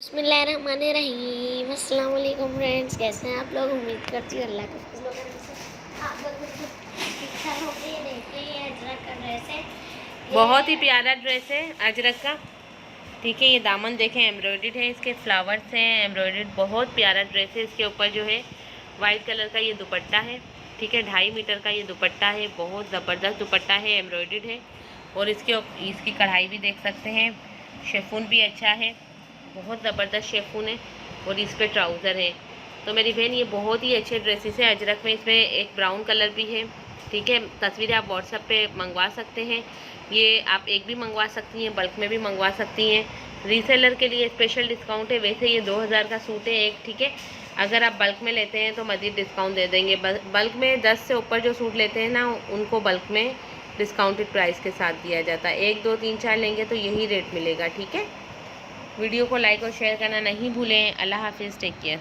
बिस्मिल्लाहिर्रहमानिर्रहीम। अस्सलाम वालेकुम फ्रेंड्स, कैसे हैं आप लोग? उम्मीद करती हूँ अल्लाह के फजल व करम से आप लोग बिल्कुल ठीक ठाक होंगे। देखते हैं ये अजरक का ड्रेस है, बहुत ही प्यारा ड्रेस है अजरक का। ठीक है, ये दामन देखें एम्ब्रॉयडर्ड है, इसके फ्लावर्स हैं एम्ब्रॉयडर्ड, बहुत प्यारा ड्रेस है। इसके ऊपर जो है वाइट कलर का ये दुपट्टा है। ठीक है, 2.5 मीटर का ये दुपट्टा है, बहुत ज़बरदस्त दुपट्टा है, एम्ब्रॉयडर्ड है। और इसकी कढ़ाई भी देख सकते हैं, शेफून भी अच्छा है, बहुत ज़बरदस्त शेफून है। और इस पर ट्राउज़र है। तो मेरी बहन ये बहुत ही अच्छे ड्रेसेस है अजरक में। इसमें एक ब्राउन कलर भी है। ठीक है, तस्वीरें आप व्हाट्सएप पे मंगवा सकते हैं। ये आप एक भी मंगवा सकती हैं, बल्क में भी मंगवा सकती हैं। रीसेलर के लिए स्पेशल डिस्काउंट है। वैसे ये 2000 का सूट है एक। ठीक है, अगर आप बल्क में लेते हैं तो मज़ीद डिस्काउंट दे देंगे। बल्क में 10 से ऊपर जो सूट लेते हैं ना, उनको बल्क में डिस्काउंटेड प्राइस के साथ दिया जाता है। 1 2 3 4 लेंगे तो यही रेट मिलेगा। ठीक है, वीडियो को लाइक और शेयर करना नहीं भूलें। अल्लाह हाफिज़, टेक केयर।